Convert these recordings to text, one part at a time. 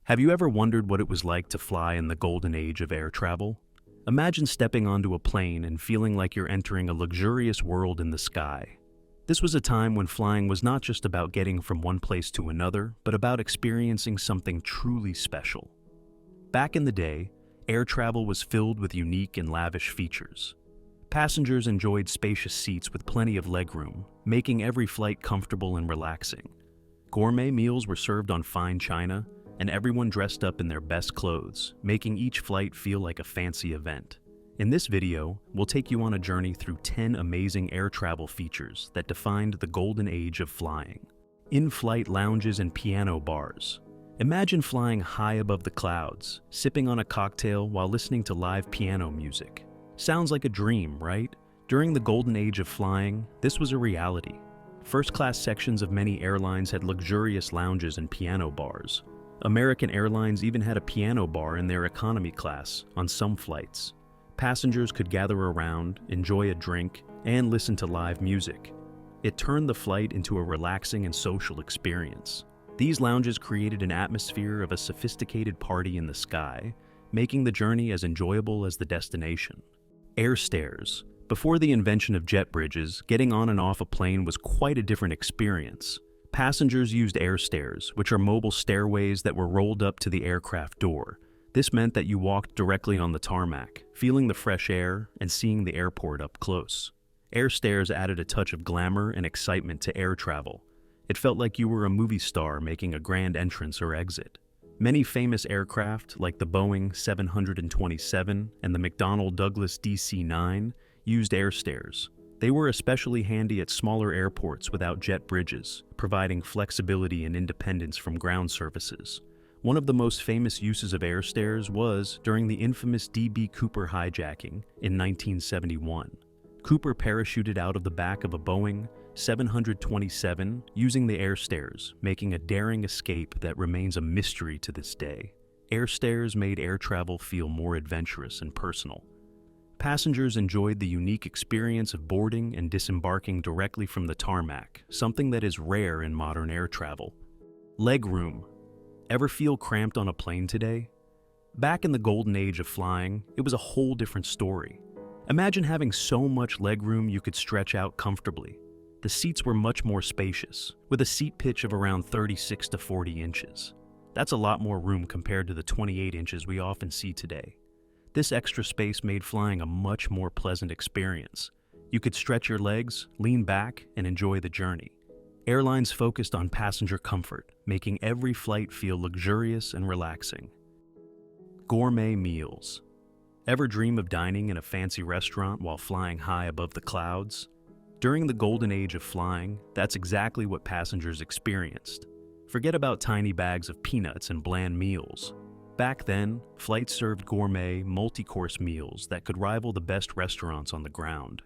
Have you ever wondered what it was like to fly in the golden age of air travel? Imagine stepping onto a plane and feeling like you're entering a luxurious world in the sky. This was a time when flying was not just about getting from one place to another, but about experiencing something truly special. Back in the day, air travel was filled with unique and lavish features. Passengers enjoyed spacious seats with plenty of legroom, making every flight comfortable and relaxing. Gourmet meals were served on fine china, and everyone dressed up in their best clothes, making each flight feel like a fancy event. In this video, we'll take you on a journey through 10 amazing air travel features that defined the golden age of flying. In-flight lounges and piano bars. Imagine flying high above the clouds, sipping on a cocktail while listening to live piano music. Sounds like a dream, right? During the golden age of flying, this was a reality. First-class sections of many airlines had luxurious lounges and piano bars. American Airlines even had a piano bar in their economy class on some flights. Passengers could gather around, enjoy a drink, and listen to live music. It turned the flight into a relaxing and social experience. These lounges created an atmosphere of a sophisticated party in the sky, making the journey as enjoyable as the destination. Air stairs. Before the invention of jet bridges, getting on and off a plane was quite a different experience. Passengers used air stairs, which are mobile stairways that were rolled up to the aircraft door. This meant that you walked directly on the tarmac, feeling the fresh air and seeing the airport up close. Air stairs added a touch of glamour and excitement to air travel. It felt like you were a movie star making a grand entrance or exit. Many famous aircraft, like the Boeing 727 and the McDonnell Douglas DC-9, used air stairs. They were especially handy at smaller airports without jet bridges, providing flexibility and independence from ground services. One of the most famous uses of air stairs was during the infamous D.B. Cooper hijacking in 1971. Cooper parachuted out of the back of a Boeing 727 using the air stairs, making a daring escape that remains a mystery to this day. Air stairs made air travel feel more adventurous and personal. Passengers enjoyed the unique experience of boarding and disembarking directly from the tarmac, something that is rare in modern air travel. Legroom. Ever feel cramped on a plane today? Back in the golden age of flying, it was a whole different story. Imagine having so much legroom you could stretch out comfortably. The seats were much more spacious, with a seat pitch of around 36 to 40 inches. That's a lot more room compared to the 28 inches we often see today. This extra space made flying a much more pleasant experience. You could stretch your legs, lean back, and enjoy the journey. Airlines focused on passenger comfort, making every flight feel luxurious and relaxing. Gourmet meals. Ever dream of dining in a fancy restaurant while flying high above the clouds? During the golden age of flying, that's exactly what passengers experienced. Forget about tiny bags of peanuts and bland meals. Back then, flights served gourmet, multi-course meals that could rival the best restaurants on the ground.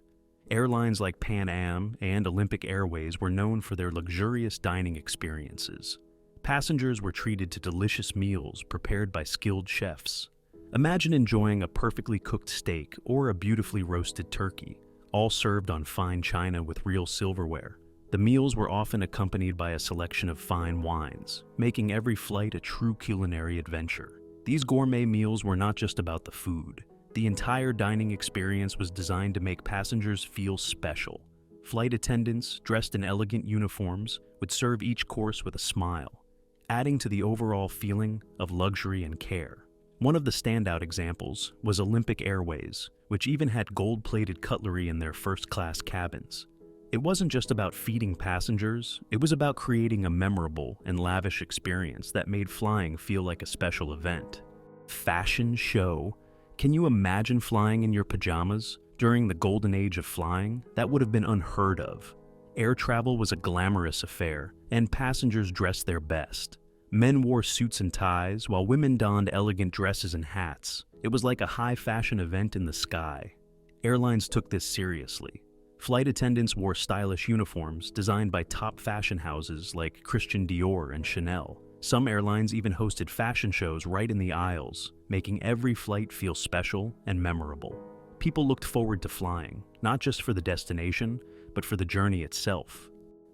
Airlines like Pan Am and Olympic Airways were known for their luxurious dining experiences. Passengers were treated to delicious meals prepared by skilled chefs. Imagine enjoying a perfectly cooked steak or a beautifully roasted turkey, all served on fine china with real silverware. The meals were often accompanied by a selection of fine wines, making every flight a true culinary adventure. These gourmet meals were not just about the food. The entire dining experience was designed to make passengers feel special. Flight attendants, dressed in elegant uniforms, would serve each course with a smile, adding to the overall feeling of luxury and care. One of the standout examples was Olympic Airways, which even had gold-plated cutlery in their first-class cabins. It wasn't just about feeding passengers, it was about creating a memorable and lavish experience that made flying feel like a special event. Fashion show. Can you imagine flying in your pajamas? During the golden age of flying, that would have been unheard of. Air travel was a glamorous affair, and passengers dressed their best. Men wore suits and ties, while women donned elegant dresses and hats. It was like a high-fashion event in the sky. Airlines took this seriously. Flight attendants wore stylish uniforms designed by top fashion houses like Christian Dior and Chanel. Some airlines even hosted fashion shows right in the aisles, making every flight feel special and memorable. People looked forward to flying, not just for the destination, but for the journey itself.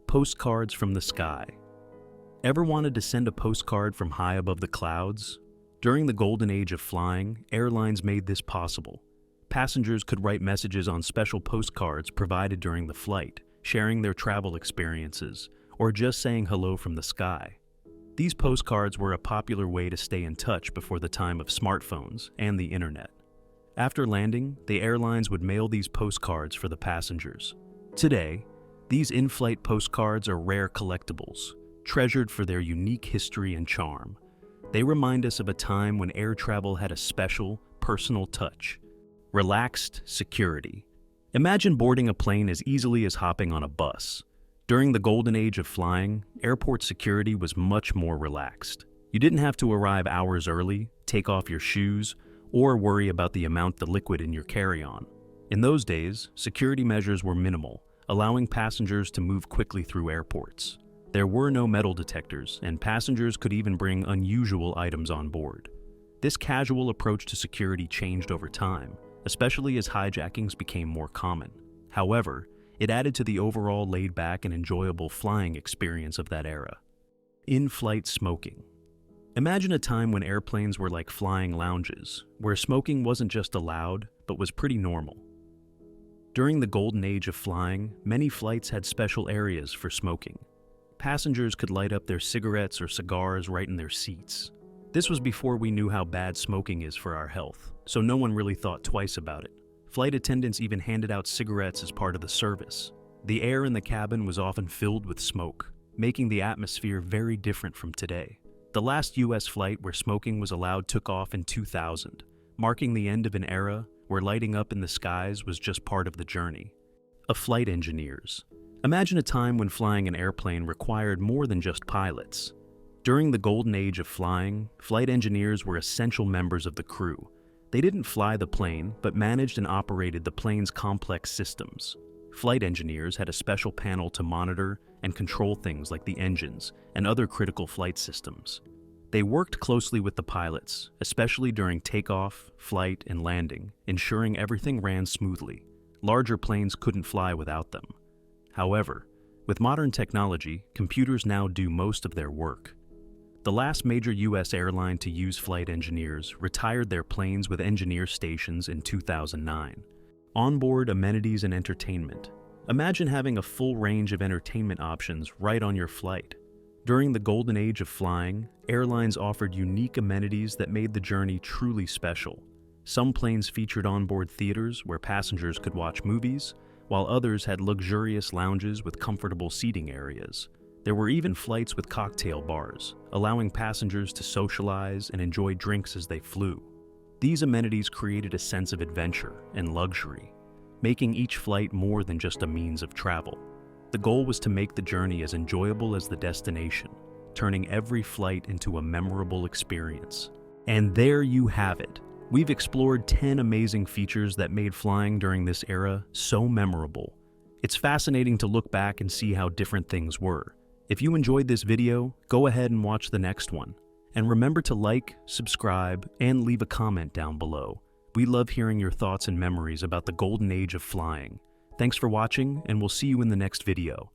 Postcards from the sky. Ever wanted to send a postcard from high above the clouds? During the golden age of flying, airlines made this possible. Passengers could write messages on special postcards provided during the flight, sharing their travel experiences, or just saying hello from the sky. These postcards were a popular way to stay in touch before the time of smartphones and the internet. After landing, the airlines would mail these postcards for the passengers. Today, these in-flight postcards are rare collectibles, treasured for their unique history and charm. They remind us of a time when air travel had a special, personal touch. Relaxed security. Imagine boarding a plane as easily as hopping on a bus. During the golden age of flying, airport security was much more relaxed. You didn't have to arrive hours early, take off your shoes, or worry about the amount of liquid in your carry-on. In those days, security measures were minimal, allowing passengers to move quickly through airports. There were no metal detectors, and passengers could even bring unusual items on board. This casual approach to security changed over time, especially as hijackings became more common. However, it added to the overall laid-back and enjoyable flying experience of that era. In-flight smoking. Imagine a time when airplanes were like flying lounges, where smoking wasn't just allowed, but was pretty normal. During the golden age of flying, many flights had special areas for smoking. Passengers could light up their cigarettes or cigars right in their seats. This was before we knew how bad smoking is for our health, so no one really thought twice about it. Flight attendants even handed out cigarettes as part of the service. The air in the cabin was often filled with smoke, making the atmosphere very different from today. The last US flight where smoking was allowed took off in 2000, marking the end of an era where lighting up in the skies was just part of the journey. Flight engineers. Imagine a time when flying an airplane required more than just pilots. During the golden age of flying, flight engineers were essential members of the crew. They didn't fly the plane, but managed and operated the plane's complex systems. Flight engineers had a special panel to monitor and control things like the engines and other critical flight systems. They worked closely with the pilots, especially during takeoff, flight, and landing, ensuring everything ran smoothly. Larger planes couldn't fly without them. However, with modern technology, computers now do most of their work. The last major US airline to use flight engineers retired their planes with engineer stations in 2009. Onboard amenities and entertainment. Imagine having a full range of entertainment options right on your flight. During the golden age of flying, airlines offered unique amenities that made the journey truly special. Some planes featured onboard theaters where passengers could watch movies, while others had luxurious lounges with comfortable seating areas. There were even flights with cocktail bars, allowing passengers to socialize and enjoy drinks as they flew. These amenities created a sense of adventure and luxury, making each flight more than just a means of travel. The goal was to make the journey as enjoyable as the destination, turning every flight into a memorable experience. And there you have it. We've explored 10 amazing features that made flying during this era so memorable. It's fascinating to look back and see how different things were. If you enjoyed this video, go ahead and watch the next one. And remember to like, subscribe, and leave a comment down below. We love hearing your thoughts and memories about the golden age of flying. Thanks for watching, and we'll see you in the next video.